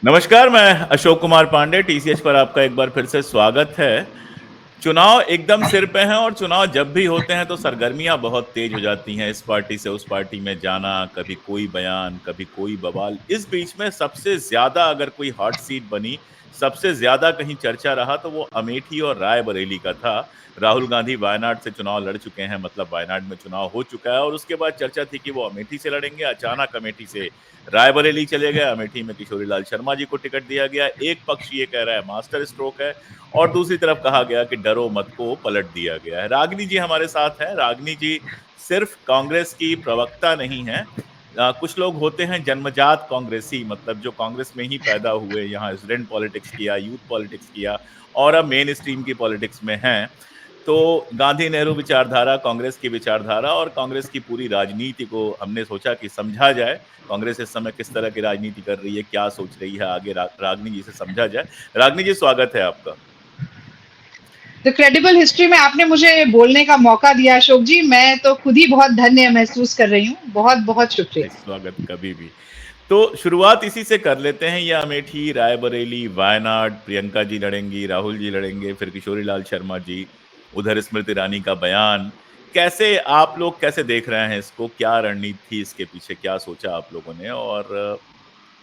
नमस्कार, मैं अशोक कुमार पांडे। टीसीएच पर आपका एक बार फिर से स्वागत है। चुनाव एकदम सिर पे हैं और चुनाव जब भी होते हैं तो सरगर्मियां बहुत तेज हो जाती हैं। इस पार्टी से उस पार्टी में जाना, कभी कोई बयान, कभी कोई बवाल। इस बीच में सबसे ज्यादा अगर कोई हॉट सीट बनी, सबसे ज्यादा कहीं चर्चा रहा तो वो अमेठी और रायबरेली का था। राहुल गांधी वायनाड से चुनाव लड़ चुके हैं, मतलब वायनाड में चुनाव हो चुका है और उसके बाद चर्चा थी कि वो अमेठी से लड़ेंगे। अचानक अमेठी से रायबरेली चले गए। अमेठी में किशोरी लाल शर्मा जी को टिकट दिया गया। एक पक्ष ये कह रहा है मास्टर स्ट्रोक है और दूसरी तरफ कहा गया कि डरो मत को पलट दिया गया है। रागनी जी हमारे साथ हैं। रागनी जी सिर्फ कांग्रेस की प्रवक्ता नहीं है। कुछ लोग होते हैं जन्मजात कांग्रेसी, मतलब जो कांग्रेस में ही पैदा हुए, यहाँ स्टूडेंट पॉलिटिक्स किया, यूथ पॉलिटिक्स किया और अब मेन स्ट्रीम की पॉलिटिक्स में हैं। तो गांधी नेहरू विचारधारा, कांग्रेस की विचारधारा और कांग्रेस की पूरी राजनीति को हमने सोचा कि समझा जाए। कांग्रेस इस समय किस तरह की राजनीति कर रही है, क्या सोच रही है, आगे रागनी जी से समझा जाए। रागनी जी, स्वागत है आपका। द क्रेडिबल हिस्ट्री में आपने मुझे बोलने का मौका दिया अशोक जी। मैं तो खुद ही बहुत धन्य महसूस कर रही हूँ। बहुत बहुत शुक्रिया। स्वागत कभी भी। तो शुरुआत इसी से कर लेते हैं। ये अमेठी, रायबरेली, वायनाड, प्रियंका जी लड़ेंगी, राहुल जी लड़ेंगे, फिर किशोरी लाल शर्मा जी, उधर स्मृति ईरानी का बयान। कैसे आप लोग कैसे देख रहे हैं इसको? क्या रणनीति थी इसके पीछे? क्या सोचा आप लोगों ने और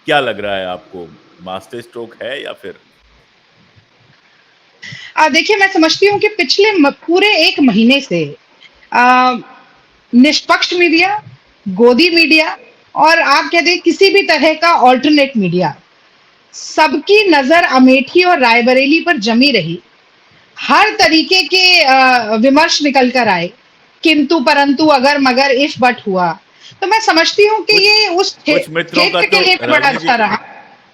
क्या लग रहा है आपको? मास्टर स्ट्रोक है या फिर? देखिए, मैं समझती हूँ कि पिछले पूरे एक महीने से आ, निष्पक्ष मीडिया, गोदी मीडिया और आप कह दें किसी भी तरह का ऑल्टरनेट मीडिया, सबकी नजर अमेठी और रायबरेली पर जमी रही। हर तरीके के विमर्श निकल कर आए, किंतु परंतु अगर मगर इफ बट हुआ। तो मैं समझती हूँ कि कुछ ये उस कुछ मित्रों का क्षेत्र के तो लिए भी बड़ा अच्छा रहा।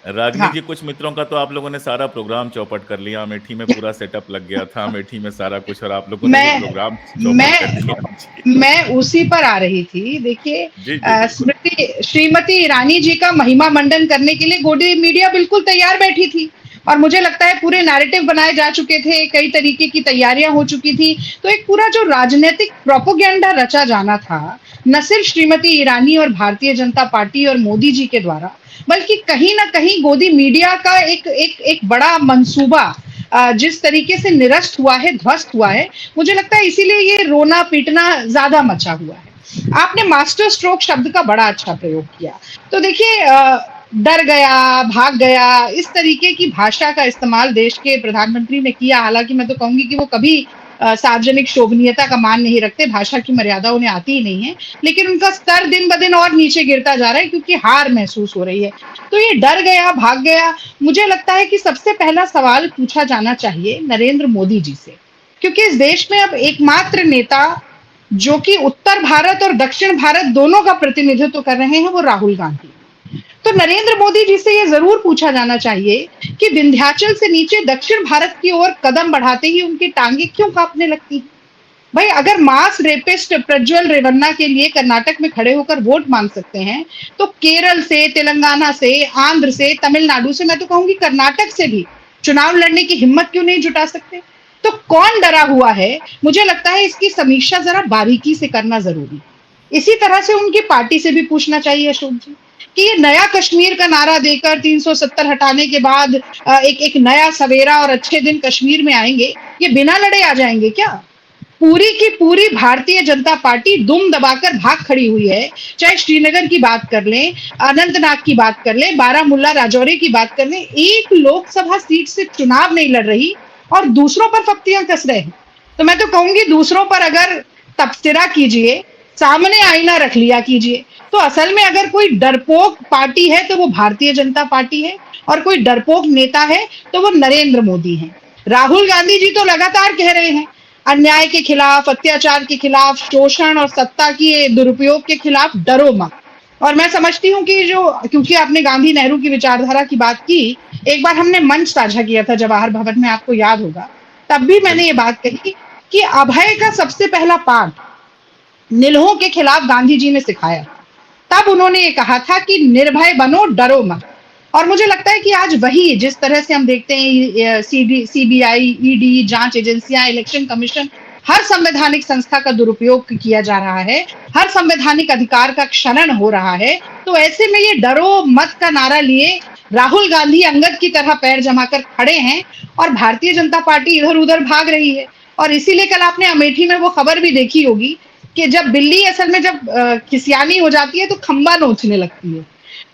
रागनी हाँ, जी, कुछ मित्रों का तो आप लोगों ने सारा प्रोग्राम चौपट कर लिया। अमेठी में पूरा सेटअप लग गया था, अमेठी में सारा कुछ, और आप लोगों ने वो मैं प्रोग्राम चौपट कर मैं दिया। जी मैं उसी पर आ रही थी। देखिए, जी जी, बिल्कुल। स्मृति श्रीमती ईरानी जी का महिमा मंडन करने के लिए गोदी मीडिया बिल्कुल तैयार बैठी थी और मुझे लगता है पूरे नैरेटिव बनाए जा चुके थे, कई तरीके की तैयारियां हो चुकी थी। तो एक पूरा जो राजनीतिक प्रोपोगेंडा रचा जाना था, न सिर्फ श्रीमती ईरानी और भारतीय जनता पार्टी और मोदी जी के द्वारा, बल्कि कहीं ना कहीं गोदी मीडिया का एक एक एक बड़ा मंसूबा जिस तरीके से निरस्त हुआ है, ध्वस्त हुआ है, मुझे लगता है इसीलिए ये रोना पीटना ज्यादा मचा हुआ है। आपने मास्टर स्ट्रोक शब्द का बड़ा अच्छा प्रयोग किया। तो देखिए, डर गया, भाग गया, इस तरीके की भाषा का इस्तेमाल देश के प्रधानमंत्री ने किया। हालांकि मैं तो कहूंगी कि वो कभी सार्वजनिक शोभनीयता का मान नहीं रखते, भाषा की मर्यादा उन्हें आती ही नहीं है। लेकिन उनका स्तर दिन ब दिन और नीचे गिरता जा रहा है क्योंकि हार महसूस हो रही है। तो ये डर गया, भाग गया। मुझे लगता है कि सबसे पहला सवाल पूछा जाना चाहिए नरेंद्र मोदी जी से, क्योंकि इस देश में अब एकमात्र नेता जो कि उत्तर भारत और दक्षिण भारत दोनों का प्रतिनिधित्व कर रहे हैं वो राहुल गांधी। तो नरेंद्र मोदी जी से ये जरूर पूछा जाना चाहिए कि विंध्याचल से नीचे दक्षिण भारत की ओर कदम बढ़ाते ही उनकी टांगे क्यों कांपने लगती हैं? भाई, अगर मास रेपिस्ट प्रज्वल रेवन्ना के लिए कर्नाटक में खड़े होकर वोट मांग सकते हैं, तो केरल से, तेलंगाना से, आंध्र से, तमिलनाडु से, मैं तो कहूंगी कर्नाटक से भी चुनाव लड़ने की हिम्मत क्यों नहीं जुटा सकते? तो कौन डरा हुआ है? मुझे लगता है इसकी समीक्षा जरा बारीकी से करना जरूरी। इसी तरह से उनकी पार्टी से भी पूछना चाहिए अशोक जी कि ये नया कश्मीर का नारा देकर 370 हटाने के बाद एक एक नया सवेरा और अच्छे दिन कश्मीर में आएंगे, ये बिना लड़े आ जाएंगे क्या? पूरी की पूरी भारतीय जनता पार्टी दुम दबाकर भाग खड़ी हुई है। चाहे श्रीनगर की बात कर लें, अनंतनाग की बात कर लें, बारामूला राजौरी की बात कर लें, एक लोकसभा सीट से चुनाव नहीं लड़ रही और दूसरों पर फप्तियां कस रहे हैं। तो मैं तो कहूंगी दूसरों पर अगर तबसरा कीजिए, सामने आईना रख लिया कीजिए। तो असल में अगर कोई डरपोक पार्टी है तो वो भारतीय जनता पार्टी है और कोई डरपोक नेता है तो वो नरेंद्र मोदी है। राहुल गांधी जी तो लगातार कह रहे हैं अन्याय के खिलाफ, अत्याचार के खिलाफ, शोषण और सत्ता के दुरुपयोग के खिलाफ डरो मत। और मैं समझती हूँ कि जो, क्योंकि आपने गांधी नेहरू की विचारधारा की बात की, एक बार हमने मंच साझा किया था जवाहर भवन में, आपको याद होगा। तब भी मैंने ये बिल्कुल। बात कही कि अभय का सबसे पहला पाठ निलहों के खिलाफ गांधी जी ने सिखाया। तब उन्होंने ये कहा था कि निर्भय बनो, डरो मत। और मुझे लगता है कि आज वही, जिस तरह से हम देखते हैं सीबीआई, ईडी, जांच एजेंसियां, इलेक्शन कमीशन हर संवैधानिक संस्था का दुरुपयोग किया जा रहा है, हर संवैधानिक अधिकार का क्षरण हो रहा है। तो ऐसे में ये डरो मत का नारा लिए राहुल गांधी अंगद की तरह पैर जमाकर खड़े हैं और भारतीय जनता पार्टी इधर-उधर भाग रही है। और इसीलिए कल आपने अमेठी में वो खबर भी देखी होगी कि जब बिल्ली असल में जब खिसियानी हो जाती है तो खंबा नोचने लगती है।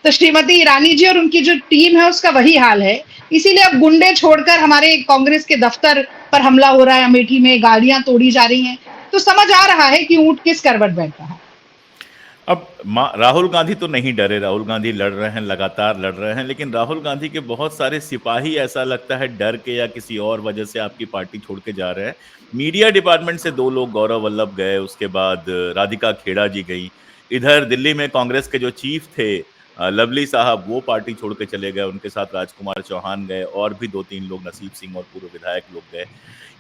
तो श्रीमती ईरानी जी और उनकी जो टीम है उसका वही हाल है। इसीलिए अब गुंडे छोड़कर हमारे कांग्रेस के दफ्तर पर हमला हो रहा है, अमेठी में गाड़ियां तोड़ी जा रही हैं। तो समझ आ रहा है कि ऊंट किस करवट बैठ रहा है। अब राहुल गांधी तो नहीं डरे, राहुल गांधी लड़ रहे हैं, लगातार लड़ रहे हैं, लेकिन राहुल गांधी के बहुत सारे सिपाही ऐसा लगता है डर के या किसी और वजह से आपकी पार्टी छोड़ के जा रहे हैं। मीडिया डिपार्टमेंट से 2 लोग, गौरव वल्लभ गए, उसके बाद राधिका खेड़ा जी गई। इधर दिल्ली में कांग्रेस के जो चीफ थे लवली साहब, वो पार्टी छोड़ के चले गए, उनके साथ राजकुमार चौहान गए और भी 2-3 लोग, नसीब सिंह और पूर्व विधायक लोग गए।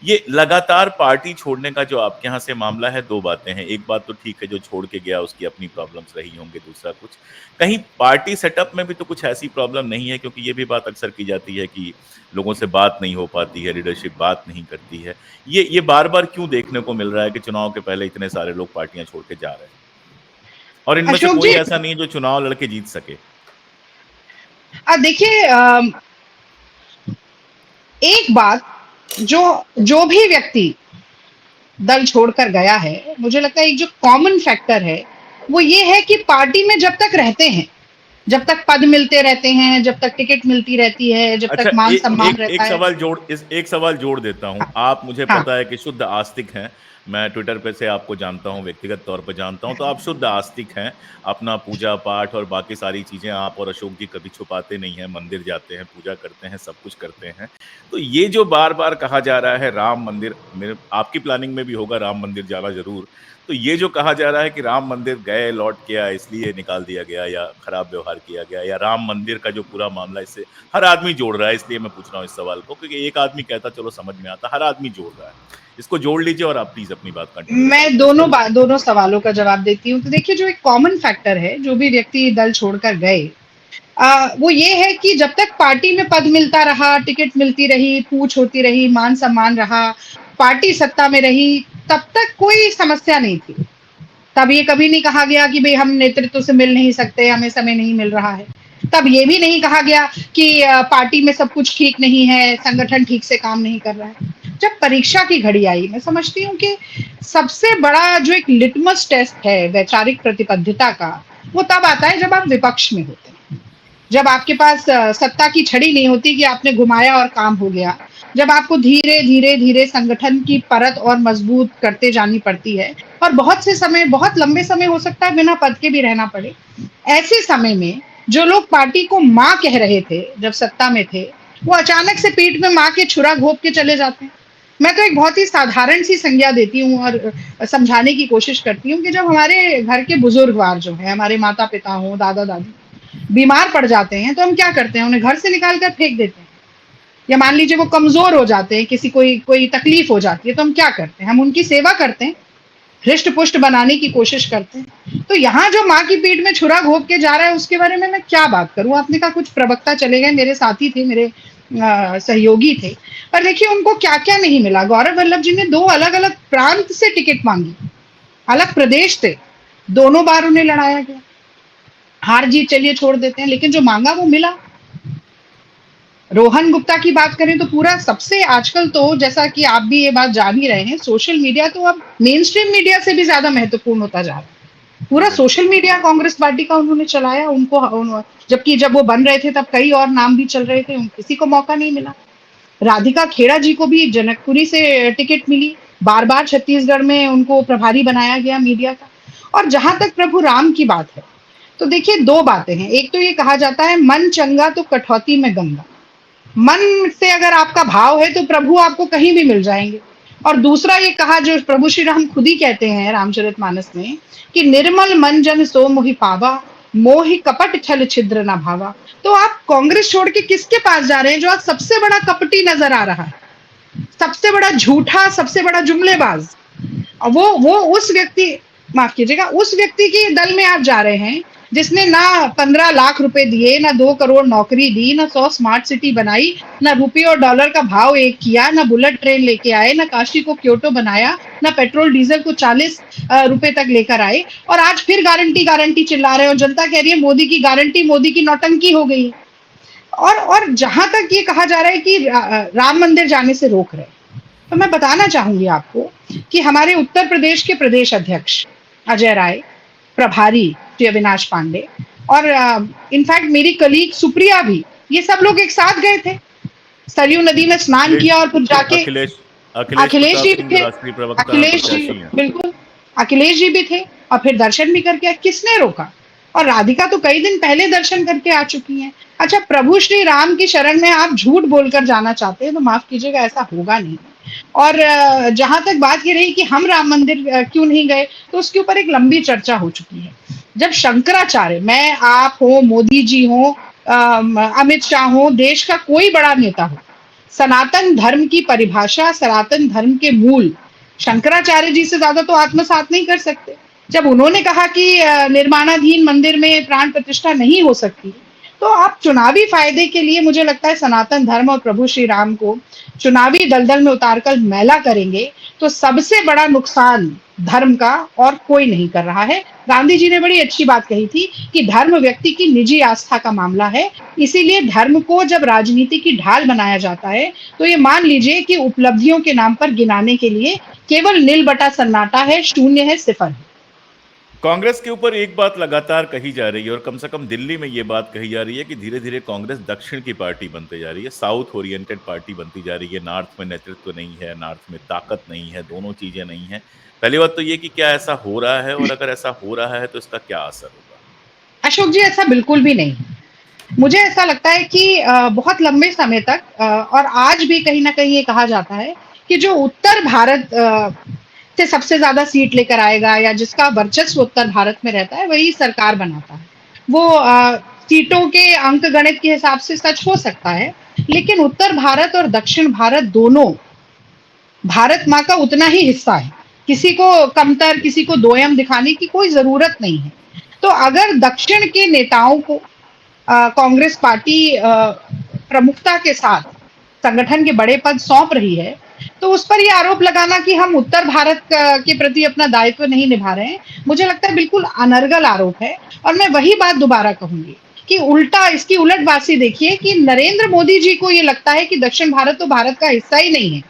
ये लगातार पार्टी छोड़ने का जो आपके यहाँ से मामला है, 2 बातें हैं। एक बात तो ठीक है, जो छोड़ के गया उसकी अपनी प्रॉब्लम्स रही होंगी, दूसरा कुछ कहीं पार्टी सेटअप में भी तो कुछ ऐसी प्रॉब्लम नहीं है, क्योंकि ये भी बात अक्सर की जाती है कि लोगों से बात नहीं हो पाती है, लीडरशिप बात नहीं करती है। ये बार-बार क्यों देखने को मिल रहा है कि चुनाव के पहले इतने सारे लोग पार्टियां छोड़ के जा रहे हैं? और इनमें से अशोक कोई जी, ऐसा नहीं है जो चुनाव लड़के जीत सके। देखिए एक बात, जो जो भी व्यक्ति दल छोड़कर गया है, मुझे लगता है एक जो कॉमन फैक्टर है वो ये है कि पार्टी में जब तक रहते हैं, जब तक पद मिलते रहते हैं, जब तक टिकट मिलती रहती है, जब अच्छा, तक मान सम्मान रहता है। एक सवाल जोड़ देता हूँ। हाँ, आप, मुझे हाँ, पता है कि शुद्ध आस्तिक हैं। मैं ट्विटर पे से आपको जानता हूँ, व्यक्तिगत तौर पे जानता हूँ, तो आप शुद्ध आस्तिक हैं। अपना पूजा पाठ और बाकी सारी चीजें आप और अशोक जी कभी छुपाते नहीं हैं, मंदिर जाते हैं, पूजा करते हैं, सब कुछ करते हैं। तो ये जो बार-बार कहा जा रहा है राम मंदिर, मेरे आपकी प्लानिंग में भी होगा राम मंदिर जाना ज़रूर। तो ये जो कहा जा रहा है कि राम मंदिर गए, लौट के आए, इसलिए निकाल दिया गया या खराब व्यवहार किया गया, या राम मंदिर का जो पूरा मामला, इससे हर आदमी जोड़ रहा है, इसलिए मैं पूछ रहा हूँ इस सवाल को, क्योंकि एक आदमी कहता चलो समझ में आता, हर आदमी जोड़ रहा है। इसको जोड़ लीजिए और आप प्लीज अपनी बात कंटिन्यू मैं करिए। दोनों सवालों का जवाब देती हूँ। तो देखिए, जो एक कॉमन फैक्टर है, जो भी व्यक्ति दल छोड़कर गए, वो ये है कि जब तक पार्टी में पद मिलता रहा, टिकट मिलती रही, पूछ होती रही, मान सम्मान रहा, पार्टी सत्ता में रही, तब तक कोई समस्या नहीं थी। तब ये कभी नहीं कहा गया कि भाई हम नेतृत्व से मिल नहीं सकते, हमें समय नहीं मिल रहा है। तब ये भी नहीं कहा गया कि पार्टी में सब कुछ ठीक नहीं है, संगठन ठीक से काम नहीं कर रहा है। जब परीक्षा की घड़ी आई, मैं समझती हूँ कि सबसे बड़ा जो एक लिटमस टेस्ट है वैचारिक प्रतिबद्धता का, वो तब आता है जब आप विपक्ष में होते हैं। जब आपके पास सत्ता की छड़ी नहीं होती कि आपने घुमाया और काम हो गया। जब आपको धीरे धीरे धीरे संगठन की परत और मजबूत करते जानी पड़ती है, और बहुत से समय, बहुत लंबे समय हो सकता है बिना पद के भी रहना पड़े। ऐसे समय में जो लोग पार्टी को माँ कह रहे थे जब सत्ता में थे, वो अचानक से पीठ में माँ के छुरा घोंप के चले जाते हैं। मैं तो एक बहुत ही साधारण सी संज्ञा देती हूँ और समझाने की कोशिश करती हूँ कि जब हमारे घर के बुजुर्गवार जो है, हमारे माता पिता हो, दादा दादी बीमार पड़ जाते हैं, तो हम क्या करते हैं, उन्हें घर से निकाल कर फेंक देते हैं। या मान लीजिए वो कमजोर हो जाते हैं, किसी कोई तकलीफ हो जाती है, तो हम क्या करते हैं, हम उनकी सेवा करते हैं, हृष्ट पुष्ट बनाने की कोशिश करते हैं। तो यहाँ जो माँ की पीठ में छुरा घोंप के जा रहा है, उसके बारे में मैं क्या बात करूं। आपने कहा कुछ प्रवक्ता चले गए, मेरे साथी थे, मेरे सहयोगी थे, पर देखिए उनको क्या क्या नहीं मिला। गौरव वल्लभ जी ने 2 अलग अलग प्रांत से टिकट मांगी, अलग प्रदेश थे, दोनों बार उन्हें लड़ाया गया। हार जीत चलिए छोड़ देते हैं, लेकिन जो मांगा वो मिला। रोहन गुप्ता की बात करें तो पूरा सबसे आजकल तो, जैसा कि आप भी ये बात जान ही रहे हैं, सोशल मीडिया तो अब मेन स्ट्रीम मीडिया से भी ज्यादा महत्वपूर्ण होता जा रहा है। पूरा सोशल मीडिया कांग्रेस पार्टी का उन्होंने चलाया, जबकि जब वो बन रहे थे तब कई और नाम भी चल रहे थे, किसी को मौका नहीं मिला। राधिका खेड़ा जी को भी जनकपुरी से टिकट मिली, बार बार छत्तीसगढ़ में उनको प्रभारी बनाया गया मीडिया का। और जहां तक प्रभु राम की बात है, तो देखिए 2 बातें हैं। एक तो ये कहा जाता है मन चंगा तो कठौती में गंगा। मन से अगर आपका भाव है तो प्रभु आपको कहीं भी मिल जाएंगे। और दूसरा ये कहा, जो प्रभु श्री राम खुद ही कहते हैं रामचरितमानस में, कि निर्मल मन जन सो मोहि पावा, मोहि कपट छल छिद्र न भावा। तो आप कांग्रेस छोड़ के किसके पास जा रहे हैं, जो आज सबसे बड़ा कपटी नजर आ रहा है, सबसे बड़ा झूठा, सबसे बड़ा जुमलेबाज। वो उस व्यक्ति, माफ कीजिएगा, उस व्यक्ति के दल में आप जा रहे हैं जिसने ना 15 लाख रुपए दिए, ना 2 करोड़ नौकरी दी, ना 100 स्मार्ट सिटी बनाई, ना रुपये और डॉलर का भाव एक किया, ना बुलेट ट्रेन लेके आए, ना काशी को क्योटो बनाया, अपना पेट्रोल डीजल को 40 रुपए तक लेकर आए, और आज फिर गारंटी गारंटी चिल्ला रहे हो। जनता कह रही है मोदी की गारंटी, मोदी की नौटंकी हो गई है। और जहां तक ये कहा जा रहा है कि राम मंदिर जाने से रोक रहे, तो मैं बताना चाहूंगी आपको कि हमारे उत्तर प्रदेश के प्रदेश अध्यक्ष अजय राय, प्रभारी श्री अविनाश पांडे, और इनफैक्ट मेरी कलीग सुप्रिया भी, ये सब लोग एक साथ गए थे, सरयू नदी में स्नान किया और फिर जाके अखिलेश अखिलेश प्रताप जी सिंह भी थे, राष्ट्रीय प्रवक्ता अखिलेश जी, प्रत्याशी हैं। बिल्कुल अखिलेश जी भी थे, और फिर दर्शन भी करके आए। किसने रोका? और राधिका तो कई दिन पहले दर्शन करके आ चुकी हैं। अच्छा, प्रभु श्री राम की शरण में आप झूठ बोलकर जाना चाहते हैं तो माफ कीजिएगा, ऐसा होगा नहीं। और जहां तक बात ये रही कि हम राम मंदिर क्यों नहीं गए, तो उसके ऊपर एक लंबी चर्चा हो चुकी है। जब शंकराचार्य, मैं, आप हो, मोदी जी हो, अमित शाह हो, देश का कोई बड़ा नेता हो, सनातन धर्म की परिभाषा, सनातन धर्म के मूल शंकराचार्य जी से ज्यादा तो आत्मसात नहीं कर सकते। जब उन्होंने कहा कि निर्माणाधीन मंदिर में प्राण प्रतिष्ठा नहीं हो सकती, तो आप चुनावी फायदे के लिए, मुझे लगता है, सनातन धर्म और प्रभु श्री राम को चुनावी दलदल में उतारकर मैला करेंगे, तो सबसे बड़ा नुकसान धर्म का और कोई नहीं कर रहा है। गांधी जी ने बड़ी अच्छी बात कही थी कि धर्म व्यक्ति की निजी आस्था का मामला है, इसीलिए धर्म को जब राजनीति की ढाल बनाया जाता है, तो ये मान लीजिए कि उपलब्धियों के नाम पर गिनाने के लिए केवल नील बटा सन्नाटा है, शून्य है, सिफर है। कांग्रेस के ऊपर एक बात लगातार कही जा रही है, और कम से कम दिल्ली में ये बात कही जा रही है कि धीरे धीरे कांग्रेस दक्षिण की पार्टी बनते जा रही है, साउथ ओरिएंटेड पार्टी बनती जा रही है। नॉर्थ में नेतृत्व नहीं है, नॉर्थ में ताकत नहीं है, दोनों चीजें नहीं है। पहली बात तो ये कि क्या ऐसा हो रहा है, और अगर ऐसा हो रहा है तो इसका क्या असर होगा? अशोक जी, ऐसा बिल्कुल भी नहीं है। मुझे ऐसा लगता है कि बहुत लंबे समय तक, और आज भी कहीं ना कहीं ये कहा जाता है कि जो उत्तर भारत से सबसे ज्यादा सीट लेकर आएगा, या जिसका वर्चस्व उत्तर भारत में रहता है, वही सरकार बनाता है। वो सीटों के अंक गणित के हिसाब से सच हो सकता है, लेकिन उत्तर भारत और दक्षिण भारत दोनों भारत माँ का उतना ही हिस्सा है। किसी को कमतर, किसी को दोयम दिखाने की कोई जरूरत नहीं है। तो अगर दक्षिण के नेताओं को कांग्रेस पार्टी प्रमुखता के साथ संगठन के बड़े पद सौंप रही है, तो उस पर यह आरोप लगाना कि हम उत्तर भारत के प्रति अपना दायित्व नहीं निभा रहे हैं, मुझे लगता है बिल्कुल अनर्गल आरोप है। और मैं वही बात दोबारा कहूंगी कि उल्टा, इसकी उलटबाजी देखिए कि नरेंद्र मोदी जी को ये लगता है कि दक्षिण भारत तो भारत का हिस्सा ही नहीं है।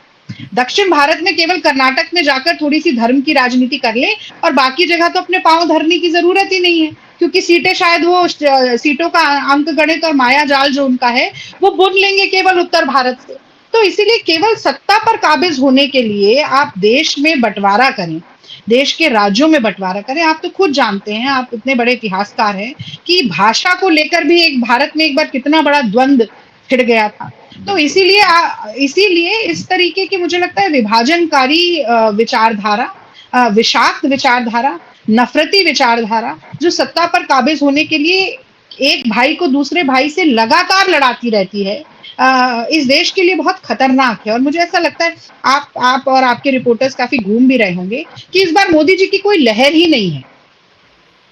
दक्षिण भारत में केवल कर्नाटक में जाकर थोड़ी सी धर्म की राजनीति कर ले, और बाकी जगह तो अपने पांव धरने की जरूरत ही नहीं है, क्योंकि सीटें शायद वो सीटों का अंक गणित और माया जाल जो उनका है, वो बुन लेंगे केवल उत्तर भारत से। तो इसीलिए केवल सत्ता पर काबिज होने के लिए आप देश में बंटवारा करें, देश के राज्यों में बंटवारा करें। आप तो खुद जानते हैं, आप इतने बड़े इतिहासकार हैं, कि भाषा को लेकर भी एक भारत में एक बार कितना बड़ा द्वंद्व छिड़ गया था। तो इसीलिए इस तरीके की, मुझे लगता है, विभाजनकारी विचारधारा, विषाक्त विचारधारा, नफरती विचारधारा, जो सत्ता पर काबिज होने के लिए एक भाई को दूसरे भाई से लगातार लड़ाती रहती है, इस देश के लिए बहुत खतरनाक है। और मुझे ऐसा लगता है, आप और आपके रिपोर्टर्स काफी घूम भी रहे होंगे कि इस बार मोदी जी की कोई लहर ही नहीं है।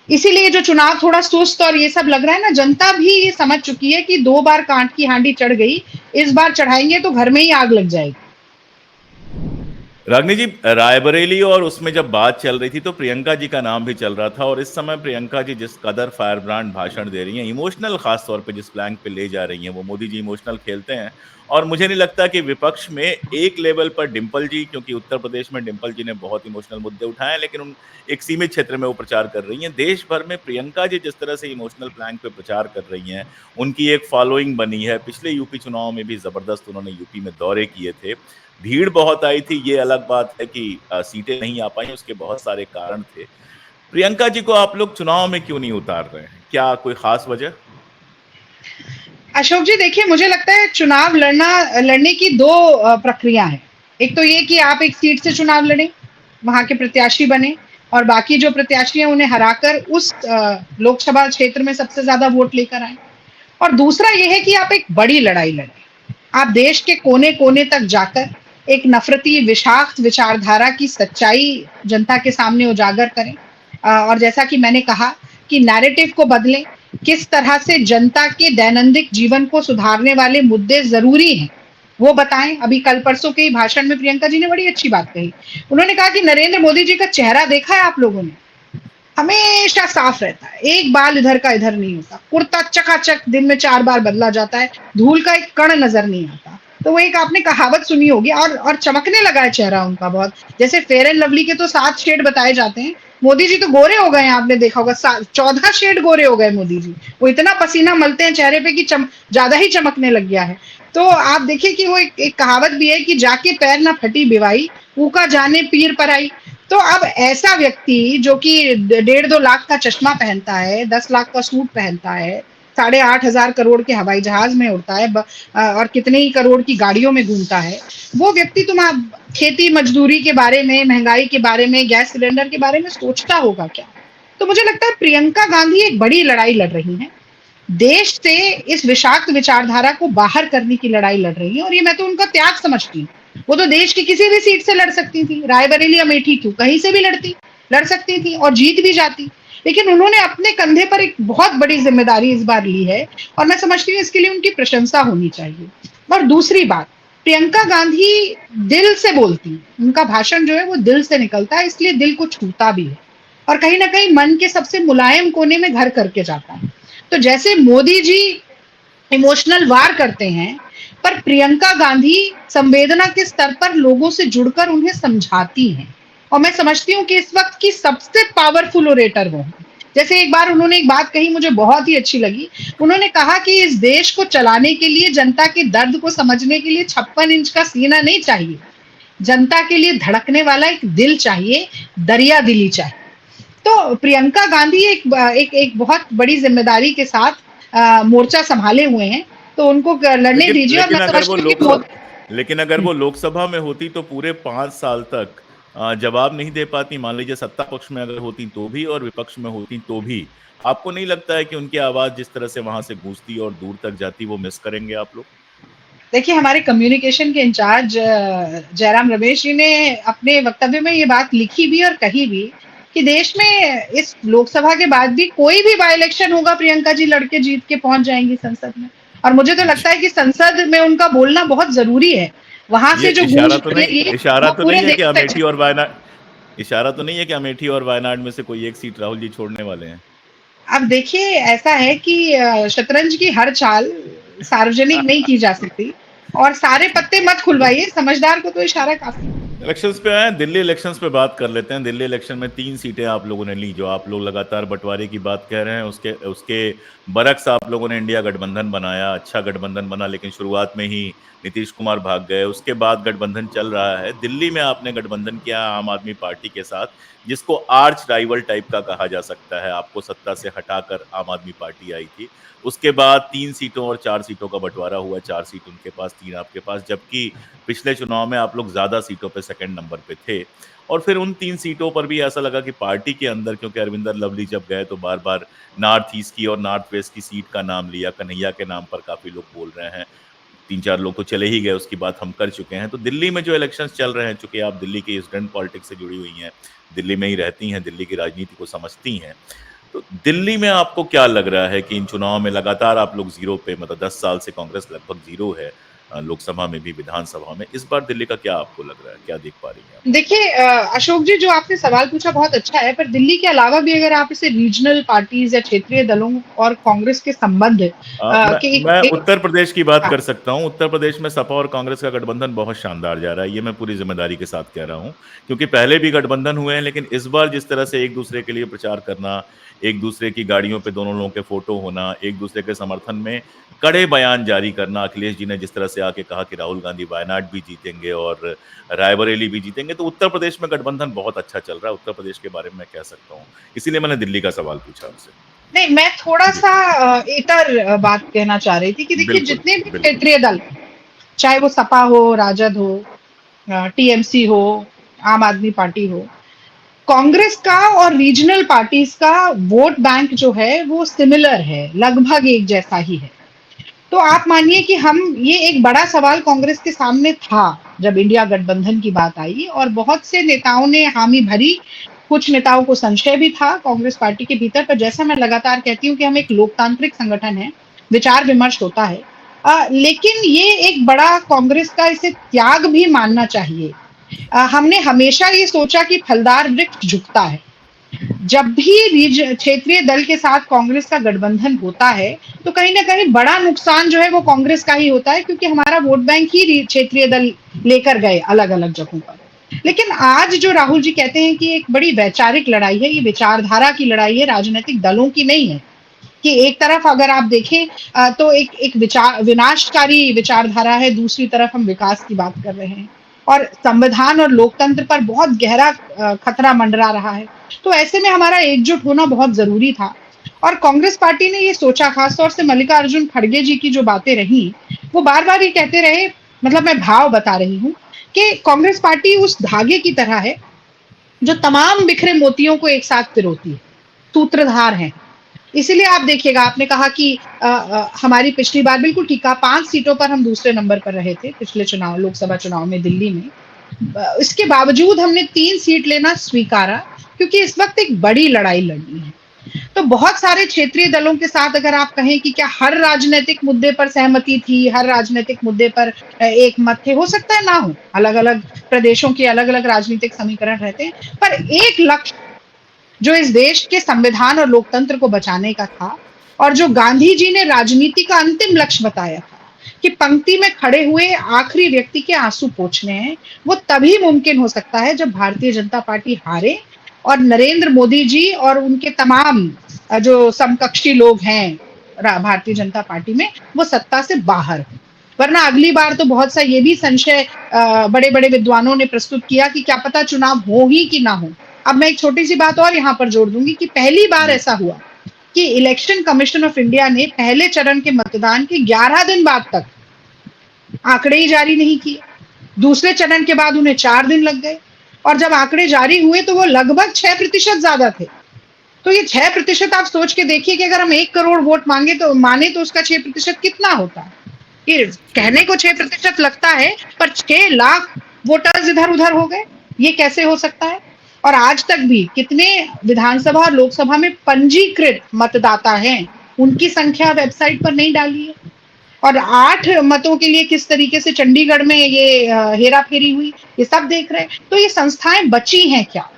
इसीलिए जो चुनाव थोड़ा सुस्त और ये सब लग रहा है ना, जनता भी ये समझ चुकी है कि 2 बार कांट की हांडी चढ़ गई, इस बार चढ़ाएंगे तो घर में ही आग लग जाएगी। रागनी जी, रायबरेली और उसमें जब बात चल रही थी तो प्रियंका जी का नाम भी चल रहा था, और इस समय प्रियंका जी जिस कदर फायर ब्रांड भाषण दे रही हैं, इमोशनल खास तौर पे जिस फ्लैंक पे ले जा रही हैं, वो मोदी जी इमोशनल खेलते हैं। और मुझे नहीं लगता कि विपक्ष में एक लेवल पर डिम्पल जी, क्योंकि उत्तर प्रदेश में डिम्पल जी ने बहुत इमोशनल मुद्दे उठाए, लेकिन उन एक सीमित क्षेत्र में वो प्रचार कर रही हैं। देश भर में प्रियंका जी जिस तरह से इमोशनल फ्लैंक पे प्रचार कर रही हैं, उनकी एक फॉलोइंग बनी है। पिछले यूपी चुनाव में भी जबरदस्त उन्होंने यूपी में दौरे किए थे, भीड़ बहुत आई थी। ये अलग बात है कि सीटें नहीं आ पाई, उसके बहुत सारे कारण थे। प्रियंका जी को आप लोग चुनाव में क्यों नहीं उतार रहे हैं? क्या कोई खास वजह? अशोक जी, देखिए, मुझे लगता है चुनाव लड़ने की 2 प्रक्रिया है। एक तो ये कि आप एक सीट से चुनाव लड़ें, वहां के प्रत्याशी बने, और बाकी जो प्रत्याशी हैं उन्हें हराकर उस लोकसभा क्षेत्र में सबसे ज्यादा वोट लेकर आए। और दूसरा ये है कि आप एक बड़ी लड़ाई लड़ें, आप देश के कोने कोने तक जाकर एक नफरती विषाक्त विचारधारा की सच्चाई जनता के सामने उजागर करें। और जैसा कि मैंने कहा कि नैरेटिव को बदलें, किस तरह से जनता के दैनंदिन जीवन को सुधारने वाले मुद्दे जरूरी हैं, वो बताएं। अभी कल परसों के ही भाषण में प्रियंका जी ने बड़ी अच्छी बात कही। उन्होंने कहा कि नरेंद्र मोदी जी का चेहरा देखा है आप लोगों ने, हमेशा साफ रहता है, एक बाल इधर का इधर नहीं होता, कुर्ता चकाचक दिन में 4 बार बदला जाता है, धूल का एक कण नजर नहीं आता। तो वो एक आपने कहावत सुनी होगी, और चमकने लगा है चेहरा उनका बहुत। जैसे फेयर एंड लवली के तो 7 शेड बताए जाते हैं, मोदी जी तो गोरे हो गए हैं, आपने देखा होगा 14 शेड गोरे हो गए मोदी जी। वो इतना पसीना मलते हैं चेहरे पे कि ज्यादा ही चमकने लग गया है। तो आप देखिए कि वो एक कहावत भी है कि जाके पैर ना फटी बिवाई, ऊका जाने पीर पर आई। तो अब ऐसा व्यक्ति जो कि 1.5-2 लाख का चश्मा पहनता है, 10 लाख का सूट पहनता है, 8,500 करोड़ के हवाई जहाज में उड़ता है, और कितने ही करोड़ की गाड़ियों में घूमता है, वो व्यक्ति तुम आप खेती मजदूरी के बारे में, महंगाई के बारे में, गैस सिलेंडर के बारे में सोचता होगा क्या? तो मुझे लगता है प्रियंका गांधी एक बड़ी लड़ाई लड़ रही है, देश से इस विषाक्त विचारधारा को बाहर करने की लड़ाई लड़ रही है, और ये मैं तो उनका त्याग समझती हूँ। वो तो देश की किसी भी सीट से लड़ सकती थी, रायबरेली अमेठी क्यों, कहीं से भी लड़ सकती थी और जीत भी जाती। लेकिन उन्होंने अपने कंधे पर एक बहुत बड़ी जिम्मेदारी इस बार ली है, और मैं समझती हूँ इसके लिए उनकी प्रशंसा होनी चाहिए। और दूसरी बात, प्रियंका गांधी दिल से बोलती है, उनका भाषण जो है वो दिल से निकलता है, इसलिए दिल को छूता भी है, और कहीं ना कहीं मन के सबसे मुलायम कोने में घर करके जाता है। तो जैसे मोदी जी इमोशनल वार करते हैं, पर प्रियंका गांधी संवेदना के स्तर पर लोगों से जुड़कर उन्हें समझाती हैं, और मैं समझती हूँ कि इस वक्त की सबसे पावरफुल ओरेटर वो हैं। जैसे एक बार उन्होंने एक बात कही, मुझे बहुत ही अच्छी लगी। उन्होंने कहा कि इस देश को चलाने के लिए, जनता के दर्द को समझने के लिए 56 इंच का सीना नहीं चाहिए, जनता के लिए धड़कने वाला एक दिल चाहिए, दरिया दिली चाहिए। तो प्रियंका गांधी एक बहुत बड़ी जिम्मेदारी के साथ मोर्चा संभाले हुए हैं, तो उनको लड़ने लेकिन दीजिए। और लेकिन मैं अगर वो समझती हूँ कि लेकिन अगर वो लोकसभा में होती तो पूरे 5 साल तक जवाब नहीं दे पाती। मान लीजिए सत्ता पक्ष में अगर होती तो भी और विपक्ष में होती तो भी, आपको नहीं लगता है कि उनकी आवाज जिस तरह से वहां से गूंजती और दूर तक जाती, वो मिस करेंगे आप लोग? देखिए, हमारे कम्युनिकेशन के इंचार्ज जयराम रमेश जी ने अपने वक्तव्य में ये बात लिखी भी और कही भी कि देश में इस लोकसभा के बाद भी कोई भी बाई इलेक्शन होगा, प्रियंका जी लड़के जीत के पहुंच जाएंगी संसद में। और मुझे तो लगता है कि संसद में उनका बोलना बहुत जरूरी है, वहां ये से जो गूंज निकलेगी इशारा वो तो पूरे नहीं है कि देश तक अमेठी और जाएगी। वायनाड इशारा तो नहीं है कि अमेठी और वायनाड में से कोई एक सीट राहुल जी छोड़ने वाले हैं? अब देखिए, ऐसा है कि शतरंज की हर चाल सार्वजनिक नहीं की जा सकती, और सारे पत्ते मत खुलवाइए, समझदार को तो इशारा काफी है। इलेक्शंस पे आए, दिल्ली इलेक्शंस पे बात कर लेते हैं। दिल्ली इलेक्शन में 3 सीटें आप लोगों ने ली, जो आप लोग लगातार बंटवारे की बात कह रहे हैं, उसके उसके बरक्स आप लोगों ने इंडिया गठबंधन बनाया। अच्छा गठबंधन बना, लेकिन शुरुआत में ही नीतीश कुमार भाग गए। उसके बाद गठबंधन चल रहा है। दिल्ली में आपने गठबंधन किया आम आदमी पार्टी के साथ, जिसको आर्च राइवल टाइप का कहा जा सकता है। आपको सत्ता से हटाकर आम आदमी पार्टी आई थी। उसके बाद 3 सीटों और 4 सीटों का बंटवारा हुआ। 4 सीट उनके पास, 3 आपके पास, जबकि पिछले चुनाव में आप लोग ज्यादा सीटों पे सेकंड नंबर पे थे। और फिर उन 3 सीटों पर भी ऐसा लगा कि पार्टी के अंदर, क्योंकि अरविंदर लवली जब गए तो बार बार नॉर्थ ईस्ट की और नॉर्थ वेस्ट की सीट का नाम लिया, कन्हैया के नाम पर काफी लोग बोल रहे हैं। 3-4 लोग तो चले ही गए, उसकी बात हम कर चुके हैं। तो दिल्ली में जो इलेक्शंस चल रहे हैं, चूंकि आप दिल्ली की स्टूडेंट पॉलिटिक्स से जुड़ी हुई हैं, दिल्ली में ही रहती हैं, दिल्ली की राजनीति को समझती हैं, तो दिल्ली में आपको क्या लग रहा है कि इन चुनाव में लगातार आप लोग जीरो पे, मतलब 10 साल से कांग्रेस लगभग जीरो है, लोकसभा में भी, विधानसभा में, इस बार दिल्ली का क्या आपको लग रहा है, क्या देख पा रही हैं आप? देखिए अशोक जी, जो आपने सवाल पूछा बहुत अच्छा है, पर दिल्ली के अलावा भी अगर आप इसे रीजनल पार्टीज या क्षेत्रीय दलों और कांग्रेस के संबंध के मैं उत्तर प्रदेश की बात हाँ, कर सकता हूं। उत्तर प्रदेश में सपा और कांग्रेस का गठबंधन बहुत शानदार जा रहा है, ये मैं पूरी जिम्मेदारी के साथ कह रहा हूं, क्योंकि पहले भी गठबंधन हुए हैं, लेकिन इस बार जिस तरह से एक दूसरे के लिए प्रचार करना, एक दूसरे की गाड़ियों पे दोनों लोगों के फोटो होना, एक दूसरे के समर्थन में कड़े बयान जारी करना, अखिलेश जी ने जिस तरह से आके कहा कि राहुल गांधी वायनाड भी जीतेंगे और रायबरेली भी जीतेंगे, तो उत्तर प्रदेश में गठबंधन बहुत अच्छा चल रहा है। उत्तर प्रदेश के बारे में मैं कह सकता हूँ, इसीलिए मैंने दिल्ली का सवाल पूछा आपसे। नहीं, मैं थोड़ा जी, सा इतर बात कहना चाह रही थी कि देखिए, बिल्कुल जितने भी बिल्कुल। क्षेत्रीय दल, चाहे वो सपा हो, राजद हो, टीएमसी हो, आम आदमी पार्टी हो, कांग्रेस का और रीजनल पार्टीज का वोट बैंक जो है वो सिमिलर है, लगभग एक जैसा ही है। तो आप मानिए कि हम, ये एक बड़ा सवाल कांग्रेस के सामने था जब इंडिया गठबंधन की बात आई, और बहुत से नेताओं ने हामी भरी, कुछ नेताओं को संशय भी था कांग्रेस पार्टी के भीतर। पर जैसा मैं लगातार कहती हूँ कि हम एक लोकतांत्रिक संगठन है, विचार विमर्श होता है, लेकिन ये एक बड़ा कांग्रेस का इसे त्याग भी मानना चाहिए। हमने हमेशा ये सोचा कि फलदार वृक्ष झुकता है। जब भी क्षेत्रीय दल के साथ कांग्रेस का गठबंधन होता है, तो कहीं ना कहीं बड़ा नुकसान जो है वो कांग्रेस का ही होता है, क्योंकि हमारा वोट बैंक ही क्षेत्रीय दल लेकर गए अलग अलग जगहों पर। लेकिन आज जो राहुल जी कहते हैं कि एक बड़ी वैचारिक लड़ाई है, ये विचारधारा की लड़ाई है, राजनीतिक दलों की नहीं है। कि एक तरफ अगर आप देखें तो एक विचार विनाशकारी विचारधारा है, दूसरी तरफ हम विकास की बात कर रहे हैं, और संविधान और लोकतंत्र पर बहुत गहरा खतरा मंडरा रहा है। तो ऐसे में हमारा एकजुट होना बहुत जरूरी था, और कांग्रेस पार्टी ने ये सोचा, खासतौर से मल्लिकार्जुन खड़गे जी की जो बातें रही, वो बार बार ये कहते रहे, मतलब मैं भाव बता रही हूँ, कि कांग्रेस पार्टी उस धागे की तरह है जो तमाम बिखरे मोतियों को एक साथ पिरोती है, सूत्रधार है। इसीलिए आप देखिएगा, आपने कहा कि हमारी पिछली बार, बिल्कुल ठीक कहा, 5 सीटों पर हम दूसरे नंबर पर रहे थे पिछले चुनाव, लोकसभा चुनाव में दिल्ली में। इसके बावजूद हमने 3 सीट लेना स्वीकारा, क्योंकि इस वक्त एक बड़ी लड़ाई लड़नी है। तो बहुत सारे क्षेत्रीय दलों के साथ अगर आप कहें कि क्या हर राजनीतिक मुद्दे पर सहमति थी, हर राजनीतिक मुद्दे पर एक मत थे, हो सकता है ना हो, अलग अलग प्रदेशों के अलग अलग राजनीतिक समीकरण रहते हैं, पर एक लक्ष्य जो इस देश के संविधान और लोकतंत्र को बचाने का था, और जो गांधी जी ने राजनीति का अंतिम लक्ष्य बताया था कि पंक्ति में खड़े हुए आखिरी व्यक्ति के आंसू पोंछने हैं, वो तभी मुमकिन हो सकता है जब भारतीय जनता पार्टी हारे और नरेंद्र मोदी जी और उनके तमाम जो समकक्षी लोग हैं भारतीय जनता पार्टी में, वो सत्ता से बाहर हो। वरना अगली बार तो बहुत सा ये भी संशय बड़े बड़े विद्वानों ने प्रस्तुत किया कि क्या पता चुनाव हो ही कि ना हो। अब मैं एक छोटी सी बात और यहाँ पर जोड़ दूंगी कि पहली बार ऐसा हुआ कि इलेक्शन कमीशन ऑफ इंडिया ने पहले चरण के मतदान के 11 दिन बाद तक आंकड़े ही जारी नहीं किए। दूसरे चरण के बाद उन्हें 4 दिन लग गए, और जब आंकड़े जारी हुए तो वो लगभग 6% ज्यादा थे। तो ये 6% आप सोच के देखिए कि अगर हम 1 करोड़ वोट माने तो उसका 6% कितना होता है। ये कहने को 6% लगता है, पर 6 लाख वोटर्स इधर उधर हो गए, ये कैसे हो सकता है। और आज तक भी कितने विधानसभा और लोकसभा में पंजीकृत मतदाता हैं, उनकी संख्या वेबसाइट पर नहीं डाली है। और 8 मतों के लिए किस तरीके से चंडीगढ़ में ये हेरा फेरी हुई, ये सब देख रहे हैं। तो ये संस्थाएं बची हैं क्या,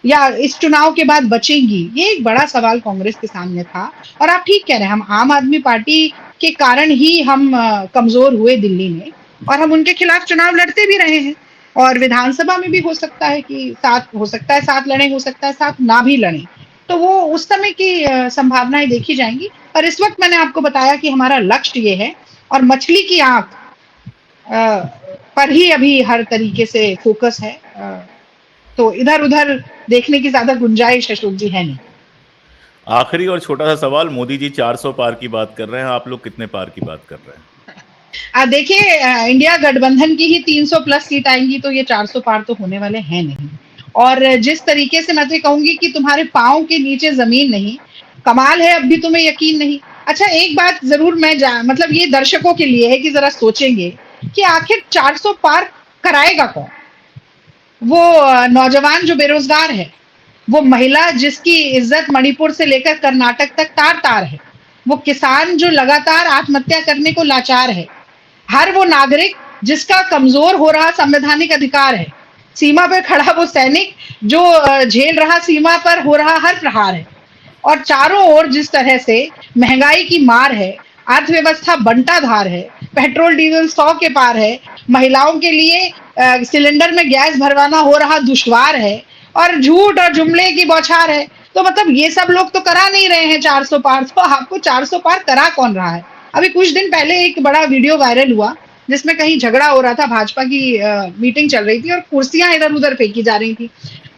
या इस चुनाव के बाद बचेंगी, ये एक बड़ा सवाल कांग्रेस के सामने था। और आप ठीक कह रहे हैं, हम आम आदमी पार्टी के कारण ही हम कमजोर हुए दिल्ली में, और हम उनके खिलाफ चुनाव लड़ते भी रहे हैं, और विधानसभा में भी हो सकता है कि साथ लड़े, हो सकता है साथ ना भी लड़े। तो वो उस समय की संभावनाएं देखी जाएंगी। पर इस वक्त मैंने आपको बताया कि हमारा लक्ष्य ये है, और मछली की आंख पर ही अभी हर तरीके से फोकस है। तो इधर उधर देखने की ज्यादा गुंजाइश अशोक जी है नहीं। आखिरी और छोटा सा सवाल, मोदी जी 400 पार की बात कर रहे हैं, आप लोग कितने पार की बात कर रहे हैं? देखिए, इंडिया गठबंधन की ही 300 प्लस सीट आएंगी, तो ये 400 पार तो होने वाले हैं नहीं। और जिस तरीके से मैं तो कहूंगी कि तुम्हारे पांव के नीचे जमीन नहीं, कमाल है अब भी तुम्हें यकीन नहीं। अच्छा, एक बात जरूर मैं मतलब ये दर्शकों के लिए है कि जरा सोचेंगे कि आखिर 400 पार कराएगा कौन। वो नौजवान जो बेरोजगार है, वो महिला जिसकी इज्जत मणिपुर से लेकर कर्नाटक तक तार तार है, वो किसान जो लगातार आत्महत्या करने को लाचार है, हर वो नागरिक जिसका कमजोर हो रहा संवैधानिक अधिकार है, सीमा पर खड़ा वो सैनिक जो झेल रहा सीमा पर हो रहा हर प्रहार है, और चारों ओर जिस तरह से महंगाई की मार है, अर्थव्यवस्था बंटाधार है, पेट्रोल डीजल 100 के पार है, महिलाओं के लिए सिलेंडर में गैस भरवाना हो रहा दुश्वार है, और झूठ और जुमले की बौछार है। तो मतलब ये सब लोग तो करा नहीं रहे हैं 400 पार, तो आपको 400 पार करा कौन रहा है। अभी कुछ दिन पहले एक बड़ा वीडियो वायरल हुआ, जिसमें कहीं झगड़ा हो रहा था, भाजपा की मीटिंग चल रही थी और कुर्सियां इधर उधर फेंकी जा रही थी।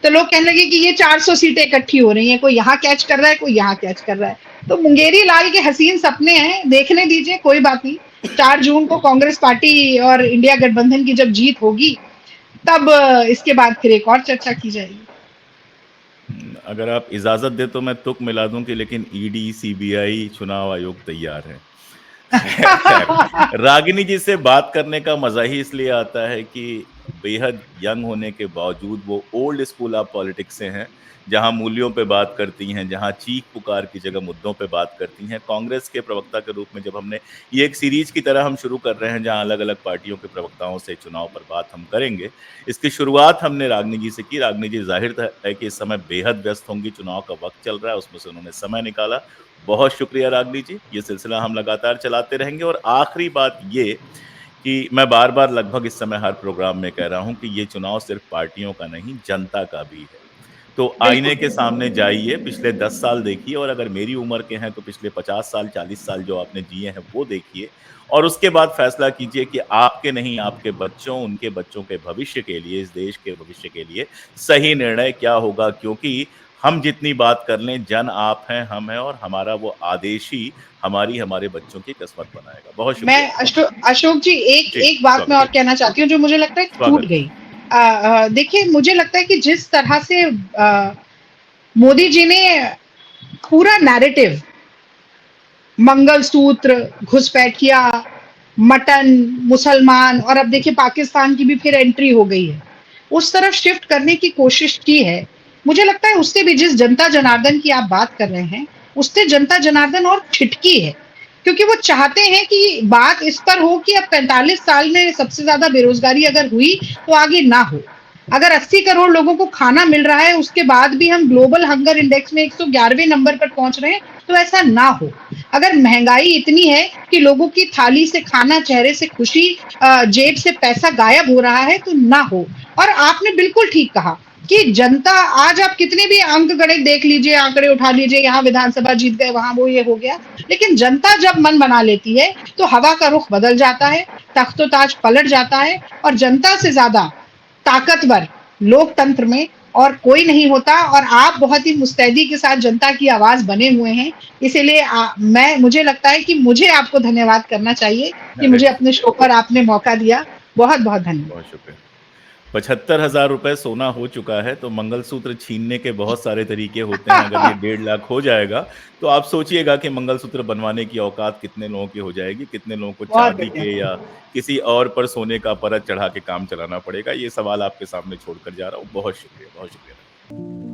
तो लोग कहने लगे कि ये 400 सीटें इकट्ठी हो रही हैं, कोई यहाँ कैच कर रहा है, कोई यहाँ कैच कर रहा है। तो मुंगेरी लाल के हसीन सपने हैं, देखने दीजिए, कोई बात नहीं। 4 जून को कांग्रेस पार्टी और इंडिया गठबंधन की जब जीत होगी, तब इसके बाद फिर एक और चर्चा की जाएगी। अगर आप इजाजत दे तो मैं तुक मिला दूं कि लेकिन ईडी, सीबीआई, चुनाव आयोग तैयार है। खैर, रागिनी जी से बात करने का मजा ही इसलिए आता है कि बेहद यंग होने के बावजूद वो ओल्ड स्कूल ऑफ पॉलिटिक्स से हैं, जहां मूल्यों पे बात करती हैं, जहां चीख पुकार की जगह मुद्दों पे बात करती हैं। कांग्रेस के प्रवक्ता के रूप में जब हमने ये एक सीरीज की तरह हम शुरू कर रहे हैं, जहां अलग अलग पार्टियों के प्रवक्ताओं से चुनाव पर बात हम करेंगे, इसकी शुरुआत हमने रागिनी जी से की। रागिनी जी जाहिर है कि इस समय बेहद व्यस्त होंगी, चुनाव का वक्त चल रहा है, उसमें से उन्होंने समय निकाला। बहुत शुक्रिया रागिनी जी, ये सिलसिला हम लगातार चलाते रहेंगे। और आखिरी बात ये कि मैं बार-बार लगभग इस समय हर प्रोग्राम में कह रहा हूँ कि ये चुनाव सिर्फ पार्टियों का नहीं, जनता का भी है। तो आईने बिल्कुल। के सामने जाइए, पिछले 10 साल देखिए, और अगर मेरी उम्र के हैं तो पिछले 50 साल, 40 साल जो आपने जिए हैं वो देखिए, और उसके बाद फैसला कीजिए कि आपके नहीं, आपके बच्चों, उनके बच्चों के भविष्य के लिए, इस देश के भविष्य के लिए सही निर्णय क्या होगा। क्योंकि हम जितनी बात कर लें, जन आप हैं, हम हैं, और हमारा वो आदेश ही हमारे बच्चों की किस्मत बनाएगा। बहुत मैं शुक्रिया। अशोक जी एक जी, एक बात मैं स्वागत और है। कहना चाहती हूँ जो मुझे लगता है छूट स्वागत है। गई। देखिए मुझे लगता है कि जिस तरह से मोदी जी ने पूरा नैरेटिव मंगलसूत्र, घुसपैठिया, मटन, मुसलमान और अब देखिए पाकिस्तान की भी फिर एंट्री हो गई है। उस तरफ शिफ्ट करने की कोशिश की है। मुझे लगता है उससे भी जिस जनता जनार्दन की आप बात कर रहे हैं, उससे जनता जनार्दन और छिटकी है। क्योंकि वो चाहते हैं कि बात इस पर हो कि अब 45 साल में सबसे ज़्यादा बेरोज़गारी अगर हुई, तो आगे ना हो। अगर 80 करोड़ लोगों को खाना मिल रहा है, उसके बाद भी हम ग्लोबल हंगर इंडेक्स में 111वें नंबर पर पहुँच रहे हैं, तो ऐसा ना हो। अगर महंगाई इतनी है कि लोगों की थाली से खाना, चेहरे से खुशी, जेब से पैसा गायब हो रहा है, तो ना हो। और आपने बिल्कुल ठीक कहा कि जनता आज आप कितने भी अंक गणित देख लीजिए, आंकड़े उठा लीजिए, यहाँ विधानसभा जीत गए, वहां वो ये हो गया। लेकिन जनता जब मन बना लेती है, तो हवा का रुख बदल जाता है, तख्तो-ताज पलट जाता है और जनता से ज्यादा ताकतवर लोकतंत्र में और कोई नहीं होता। और आप बहुत ही मुस्तैदी के साथ जनता की आवाज बने हुए हैं। इसीलिए मैं मुझे लगता है कि मुझे आपको धन्यवाद करना चाहिए कि अरे मुझे अपने शुक्रिया, शो पर आपने मौका दिया। बहुत-बहुत धन्यवाद। बहुत शुक्रिया। 75,000 रुपए सोना हो चुका है, तो मंगलसूत्र छीनने के बहुत सारे तरीके होते हैं। अगर ये 1.5 लाख हो जाएगा, तो आप सोचिएगा कि मंगलसूत्र बनवाने की औकात कितने लोगों की हो जाएगी, कितने लोगों को बहुत चांदी बढ़िया। के या किसी और पर सोने का परत चढ़ा के काम चलाना पड़ेगा। ये सवाल आपके सामने छोड़कर जा रहा हूँ। बहुत शुक्रिया, बहुत शुक्रिया।